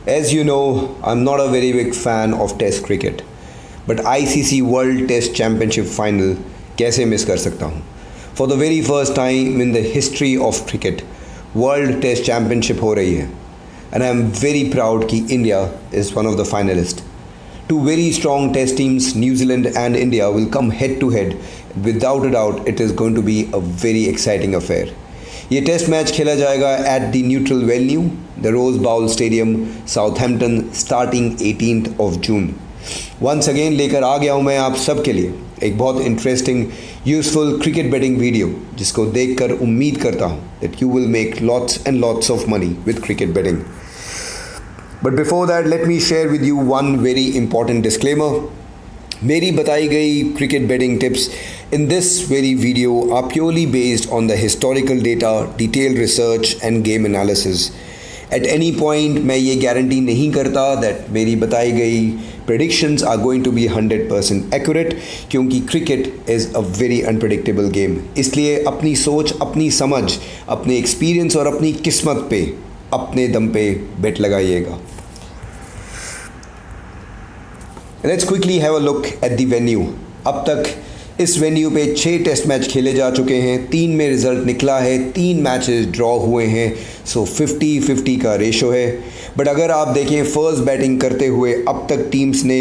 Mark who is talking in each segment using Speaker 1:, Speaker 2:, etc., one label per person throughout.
Speaker 1: As you know, I'm not a very big fan of Test cricket, but ICC World Test Championship final कैसे miss कर सकता हूँ? For the very first time in the history of cricket, World Test Championship हो रही है, and I'm very proud कि India is one of the finalists. Two very strong Test teams, New Zealand and India, will come head to head. Without a doubt, it is going to be a very exciting affair. ये test match खेला जाएगा at the neutral venue the Rose Bowl stadium Southampton starting 18th of June. Once again लेकर आ गया हूँ मैं आप सबके लिए एक बहुत interesting useful cricket betting video जिसको देखकर उम्मीद करता हूँ that you will make lots and lots of money with cricket betting. But before that let me share with you one very important disclaimer. मेरी बताई गई cricket betting tips in this very video are purely based on the historical data, detailed research and game analysis. At any point मैं ये guarantee नहीं करता that मेरी बताई गई predictions are going to be 100% accurate क्योंकि cricket is a very unpredictable game. इसलिए अपनी सोच, अपनी समझ, अपने experience और अपनी किस्मत पे अपने दम पे बेट लगाइएगा. Let's quickly have a look at the venue. अब तक इस वेन्यू पे 6 टेस्ट मैच खेले जा चुके हैं, 3 में रिज़ल्ट निकला है, 3 मैचेस ड्रॉ हुए हैं, सो 50-50 का रेशो है. बट अगर आप देखें फर्स्ट बैटिंग करते हुए अब तक टीम्स ने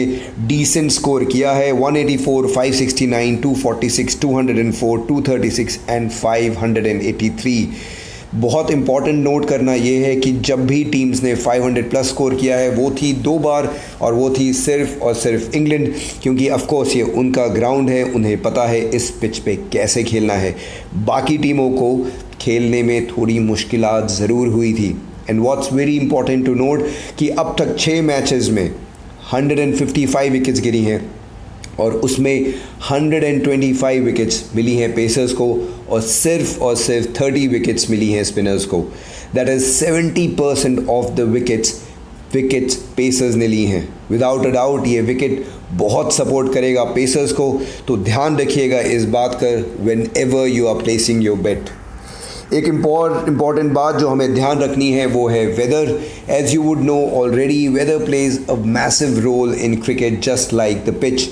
Speaker 1: डिसेंट स्कोर किया है. 184, 569, 246, 204, 236 एंड 583. बहुत इंपॉर्टेंट नोट करना ये है कि जब भी टीम्स ने 500 प्लस स्कोर किया है वो थी 2 बार और वो थी सिर्फ और सिर्फ इंग्लैंड, क्योंकि ऑफ कोर्स ये उनका ग्राउंड है, उन्हें पता है इस पिच पे कैसे खेलना है. बाकी टीमों को खेलने में थोड़ी मुश्किलात ज़रूर हुई थी. And what's very important to note कि अब तक 6 मैचेस में 155 विकेट्स गिरी हैं और उसमें 125 विकेट्स मिली हैं पेसर्स को और सिर्फ 30 विकेट्स मिली हैं स्पिनर्स को. That is 70% of the wickets pacers ने ली हैं. विदाउट अ डाउट ये विकेट बहुत सपोर्ट करेगा पेसर्स को, तो ध्यान रखिएगा इस बात का whenever you are placing your bet. एक इम्पॉर्टेंट बात जो हमें ध्यान रखनी है वो है weather. As you would know already weather plays a massive role in cricket just like the pitch.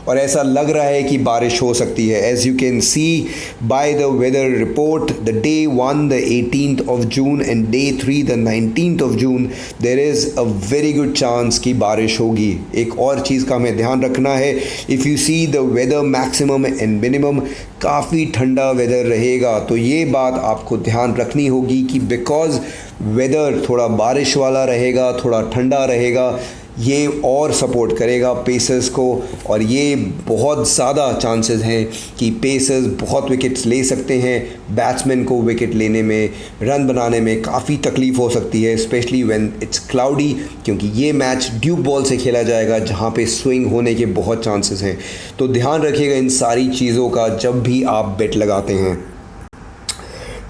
Speaker 1: और ऐसा लग रहा है कि बारिश हो सकती है. As you can see by the weather report the day 1 the 18th of June and day 3 the 19th of June there is a very good chance कि बारिश होगी. एक और चीज़ का हमें ध्यान रखना है, if you see the weather maximum and minimum काफ़ी ठंडा वेदर रहेगा. तो ये बात आपको ध्यान रखनी होगी कि बिकॉज वेदर थोड़ा बारिश वाला रहेगा, थोड़ा ठंडा रहेगा, ये और सपोर्ट करेगा पेसर्स को और ये बहुत ज़्यादा चांसेस हैं कि पेसर्स बहुत विकेट्स ले सकते हैं. बैट्समैन को विकेट लेने में, रन बनाने में काफ़ी तकलीफ़ हो सकती है, स्पेशली व्हेन इट्स क्लाउडी, क्योंकि ये मैच ड्यूक बॉल से खेला जाएगा जहाँ पे स्विंग होने के बहुत चांसेस हैं. तो ध्यान रखिएगा इन सारी चीज़ों का जब भी आप बेट लगाते हैं.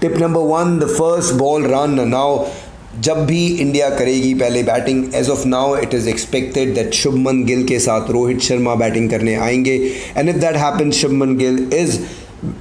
Speaker 1: Tip number 1, the first ball run. Now जब भी इंडिया करेगी पहले batting, as of now it is expected that Shubman Gill के साथ रोहित शर्मा बैटिंग करने आएंगे. And if that happens Shubman Gill is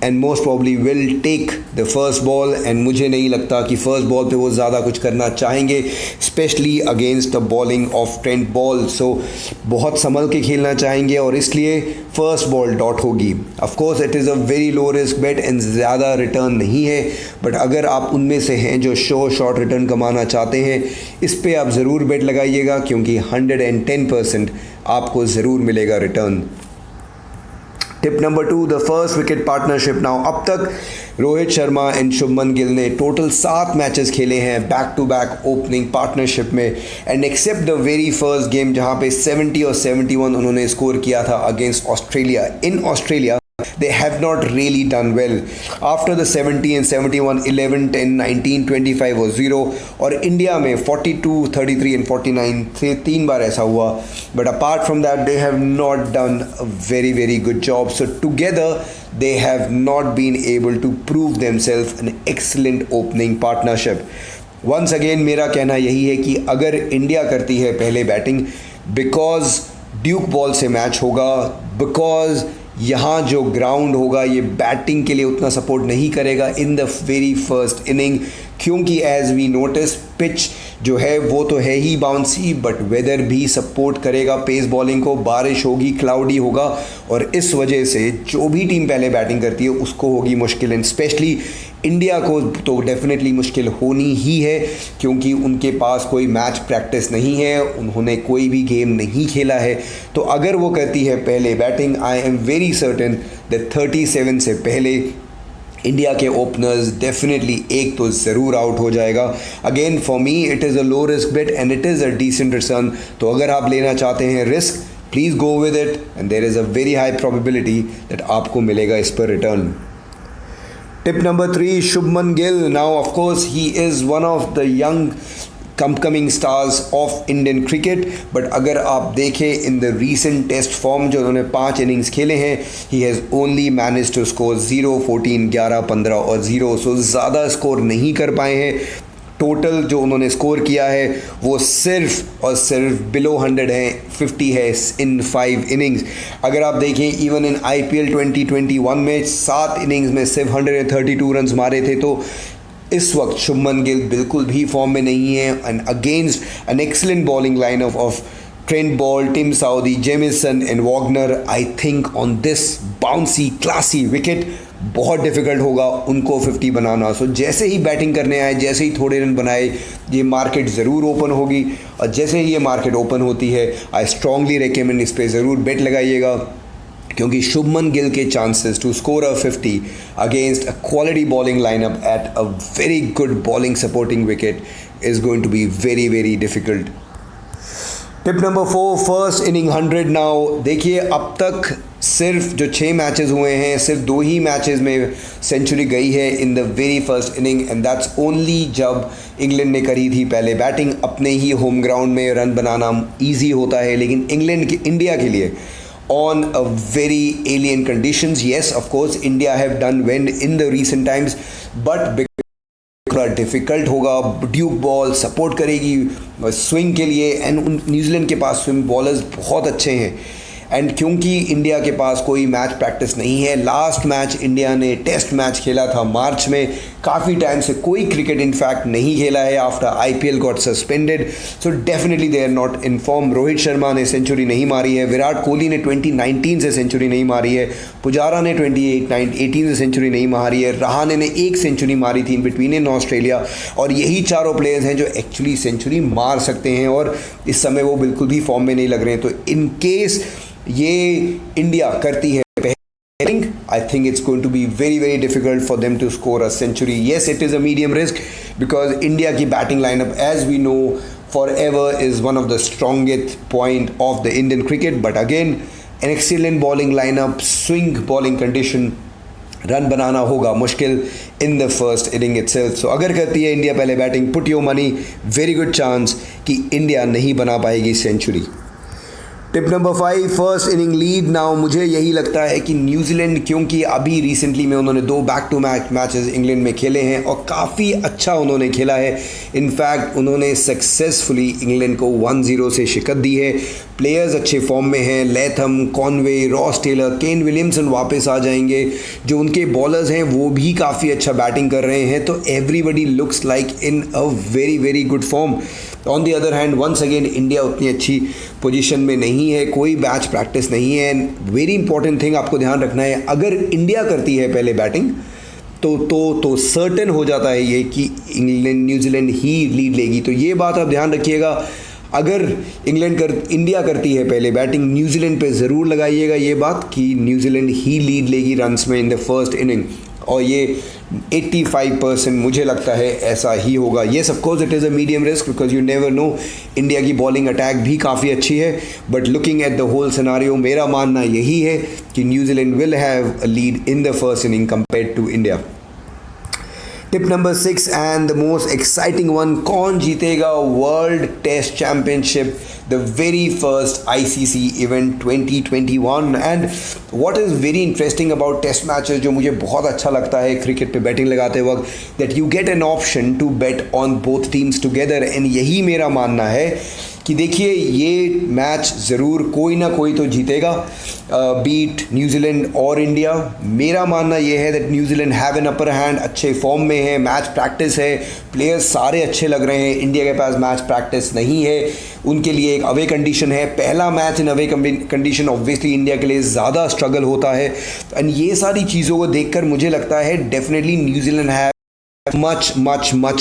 Speaker 1: and most probably will take the first ball. And मुझे नहीं लगता कि फर्स्ट बॉल पे वो ज़्यादा कुछ करना चाहेंगे, specially against the bowling of Trent Boult. So बहुत संभल के खेलना चाहेंगे और इसलिए फर्स्ट बॉल डॉट होगी. Of course it is a very low risk bet and ज़्यादा रिटर्न नहीं है, बट अगर आप उनमें से हैं जो शॉर्ट रिटर्न कमाना चाहते हैं, इस पे आप ज़रूर बेट लगाइएगा क्योंकि 110% आपको ज़रूर मिलेगा return. Tip number 2, the first wicket partnership. Now अब तक रोहित शर्मा एंड शुभमन गिल ने टोटल 7 मैचेस खेले हैं back to back opening partnership में. And except the very first game जहां पे 70 और 71 उन्होंने स्कोर किया था against Australia in Australia, they have not really done well. After the 70 and 71, 11, 10, 19, 25 और 0 और इंडिया में 42, 33 and 49 से 3 बार ऐसा हुआ. But apart from that, they have not done a very good job. So together, they have not been able to prove themselves an excellent opening partnership. Once again, मेरा कहना यही है कि अगर इंडिया करती है पहले बैटिंग, बिकॉज ड्यूक बॉल से मैच होगा, बिकॉज यहाँ जो ग्राउंड होगा ये बैटिंग के लिए उतना सपोर्ट नहीं करेगा in the very first inning, क्योंकि एज वी नोटिस पिच जो है वो तो है ही बाउंसी, बट वेदर भी सपोर्ट करेगा पेस बॉलिंग को, बारिश होगी, क्लाउडी होगा, और इस वजह से जो भी टीम पहले बैटिंग करती है उसको होगी मुश्किल, एंड स्पेशली इंडिया को तो डेफिनेटली मुश्किल होनी ही है, क्योंकि उनके पास कोई मैच प्रैक्टिस नहीं है, उन्होंने कोई भी गेम नहीं खेला है। तो अगर वो करती है पहले batting, I am very certain that 37 से पहले इंडिया के ओपनर्स डेफिनेटली एक तो ज़रूर आउट हो जाएगा। Again for me it is a low risk bet and it is a decent return. तो अगर आप लेना चाहते हैं risk, please go with it and there is a very high probability that आपको मिलेगा इस पर return. Tip number 3, Shubman Gill. Now, of course, he is one of the young upcoming stars of Indian cricket. But अगर आप देखें in the recent test form जो उन्होंने 5 innings खेले हैं, he has only managed to score 0, 14, 11, 15 और 0. So ज़्यादा score नहीं कर पाए हैं। टोटल जो उन्होंने स्कोर किया है वो सिर्फ और सिर्फ बिलो 100 है, 50 है इन 5 इनिंग्स। अगर आप देखें इवन इन IPL 2021 में 7 इनिंग्स में सिर्फ 132 रन्स मारे थे। तो इस वक्त शुभमन गिल बिल्कुल भी फॉर्म में नहीं है, and against an excellent bowling lineup of Trent Boult, Tim Southee, Jamieson and Wagner, I think on this bouncy classy wicket बहुत डिफ़िकल्ट होगा उनको 50 बनाना। सो जैसे ही बैटिंग करने आए, जैसे ही थोड़े रन बनाए, ये मार्केट ज़रूर ओपन होगी, और जैसे ही ये मार्केट ओपन होती है आई स्ट्रांगली रिकमेंड इस पर ज़रूर बेट लगाइएगा, क्योंकि शुभमन गिल के chances to score a 50 against a quality bowling lineup at a very good bowling supporting wicket is going to be very very difficult. Tip number 4, first inning 100। Now देखिए, अब तक सिर्फ जो 6 मैचेस हुए हैं, सिर्फ 2 ही मैचेस में सेंचुरी गई है in the very first inning, and that's only जब इंग्लैंड ने करी थी पहले बैटिंग। अपने ही होम ग्राउंड में रन बनाना ईजी होता है, लेकिन इंडिया के लिए on a very alien conditions. Yes, of course, India have done well in the recent times, but थोड़ा डिफ़िकल्ट होगा। ड्यूक बॉल सपोर्ट करेगी स्विंग के लिए, एंड न्यूजीलैंड के पास स्विंग बॉलर्स बहुत अच्छे हैं, एंड क्योंकि इंडिया के पास कोई मैच प्रैक्टिस नहीं है। लास्ट मैच इंडिया ने टेस्ट मैच खेला था मार्च में, काफ़ी टाइम से कोई क्रिकेट इनफैक्ट नहीं खेला है after IPL got suspended. So definitely they are not in form. Rohit Sharma ने सेंचुरी नहीं मारी है, विराट कोहली ने 2019 से सेंचुरी नहीं मारी है, पुजारा ने 2018 से सेंचुरी नहीं मारी है, रहाणे ने 1 सेंचुरी मारी थी इन बिटवीन इन ऑस्ट्रेलिया, और यही चारों प्लेयर्स हैं जो एक्चुअली सेंचुरी मार सकते हैं, और इस समय वो बिल्कुल भी फॉर्म में नहीं लग रहे हैं। तो इन केस ये इंडिया करती है, I think it's going to be very very difficult for them to score a century. Yes, it is a medium risk because India की batting lineup, as we know, forever is one of the strongest point of the Indian cricket. But again, an excellent bowling lineup, swing bowling condition, run बनाना होगा मुश्किल in the first inning itself. So अगर करती है India पहले batting, put your money, very good chance कि India नहीं बना पाएगी century. Tip number 5, first inning lead. Now मुझे यही लगता है कि न्यूजीलैंड, क्योंकि अभी रिसेंटली में उन्होंने 2 back to back matches England में खेले हैं और काफ़ी अच्छा उन्होंने खेला है। इनफैक्ट उन्होंने सक्सेसफुली इंग्लैंड को 1-0 से शिकस्त दी है। प्लेयर्स अच्छे फॉर्म में हैं, Latham, Conway, Ross Taylor, Kane Williamson वापस आ जाएंगे, जो उनके बॉलर्स हैं वो भी काफ़ी अच्छा बैटिंग कर रहे हैं। तो everybody looks like in a very very good form. On the other hand, once again India उतनी अच्छी पोजीशन में नहीं है, कोई मैच प्रैक्टिस नहीं है। वेरी इंपॉर्टेंट थिंग आपको ध्यान रखना है, अगर इंडिया करती है पहले बैटिंग तो सर्टेन हो जाता है ये कि न्यूजीलैंड ही लीड लेगी। तो ये बात आप ध्यान रखिएगा, अगर इंडिया करती है पहले बैटिंग, न्यूजीलैंड पे ज़रूर लगाइएगा ये बात कि न्यूजीलैंड ही लीड लेगी रन्स में इन द फर्स्ट इनिंग, और ये 85% मुझे लगता है ऐसा ही होगा। Yes, of course it is a medium risk because you never know, India की बॉलिंग अटैक भी काफ़ी अच्छी है, but looking at the whole scenario मेरा मानना यही है कि New Zealand will have a lead in the first inning compared to India. Tip number 6 and the most exciting one, कौन जीतेगा world test championship, the very first ICC event 2021। And what is very interesting about test matches, जो मुझे बहुत अच्छा लगता है cricket पे batting लगाते वक्त, that you get an option to bet on both teams together. And यही मेरा मानना है कि देखिए ये मैच ज़रूर कोई ना कोई तो जीतेगा, बीट न्यूजीलैंड और इंडिया। मेरा मानना ये है that New Zealand have an upper hand, अच्छे फॉर्म में है, मैच प्रैक्टिस है, प्लेयर्स सारे अच्छे लग रहे हैं। इंडिया के पास मैच प्रैक्टिस नहीं है, उनके लिए एक अवे कंडीशन है, पहला मैच इन अवे कंडीशन ऑब्वियसली इंडिया के लिए ज़्यादा स्ट्रगल होता है। एंड ये सारी चीज़ों को देखकर मुझे लगता है डेफिनेटली न्यूजीलैंड है मच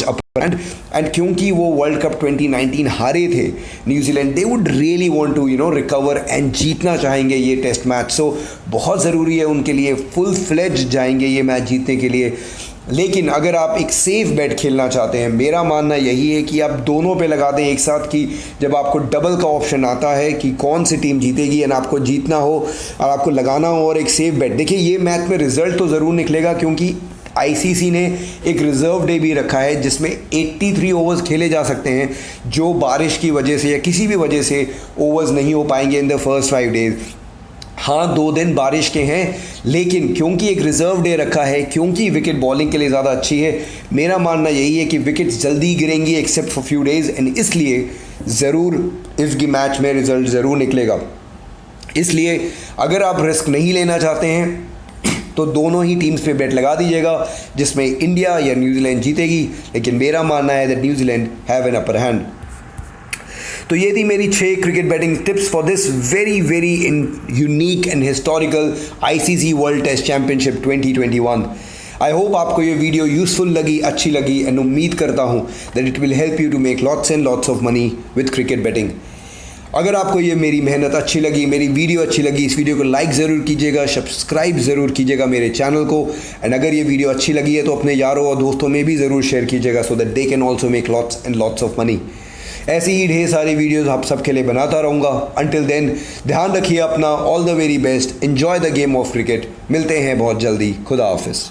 Speaker 1: अपर हैंड। एंड क्योंकि वो वर्ल्ड कप 2019 हारे थे New Zealand, they would really want to recover and जीतना चाहेंगे ये टेस्ट मैच। सो बहुत ज़रूरी है उनके लिए, फुल फ्लेज जाएंगे ये मैच जीतने के लिए। लेकिन अगर आप एक सेफ बेट खेलना चाहते हैं, मेरा मानना यही है कि आप दोनों पे लगा दें एक साथ, कि जब आपको डबल का ऑप्शन आता है कि कौन सी टीम जीतेगी एंड आपको जीतना हो और आपको लगाना हो और एक सेफ बेट। देखिए ये मैच में रिजल्ट तो ज़रूर निकलेगा, क्योंकि आईसीसी ने एक रिज़र्व डे भी रखा है जिसमें 83 ओवर्स खेले जा सकते हैं, जो बारिश की वजह से या किसी भी वजह से ओवर्स नहीं हो पाएंगे इन द फर्स्ट 5 डेज़। हाँ 2 दिन बारिश के हैं, लेकिन क्योंकि एक रिज़र्व डे रखा है, क्योंकि विकेट बॉलिंग के लिए ज़्यादा अच्छी है, मेरा मानना यही है कि विकेट्स जल्दी गिरेंगी except for few days, and इसलिए ज़रूर इस मैच में रिज़ल्ट ज़रूर निकलेगा। इसलिए अगर आप रिस्क नहीं लेना चाहते हैं तो दोनों ही टीम्स पे बेट लगा दीजिएगा, जिसमें इंडिया या न्यूजीलैंड जीतेगी। लेकिन मेरा मानना है that New Zealand have an upper hand. तो ये थी मेरी 6 cricket batting tips for this very very unique and historical ICC world test championship 2021। I hope आपको ये वीडियो यूजफुल लगी, अच्छी लगी, एंड उम्मीद करता हूँ that it will help you to make lots and lots of money with cricket batting. अगर आपको ये मेरी मेहनत अच्छी लगी, मेरी वीडियो अच्छी लगी, इस वीडियो को लाइक ज़रूर कीजिएगा, सब्सक्राइब ज़रूर कीजिएगा मेरे चैनल को। एंड अगर ये वीडियो अच्छी लगी है तो अपने यारों और दोस्तों में भी ज़रूर शेयर कीजिएगा, so that they can also make lots and lots of money. ऐसी ही ढेर सारी वीडियोज़ आप सबके लिए बनाता रहूँगा। अंटिल देन ध्यान रखिए अपना, all the very best, enjoy the game of cricket. मिलते हैं बहुत जल्दी, खुदा हाफिज़।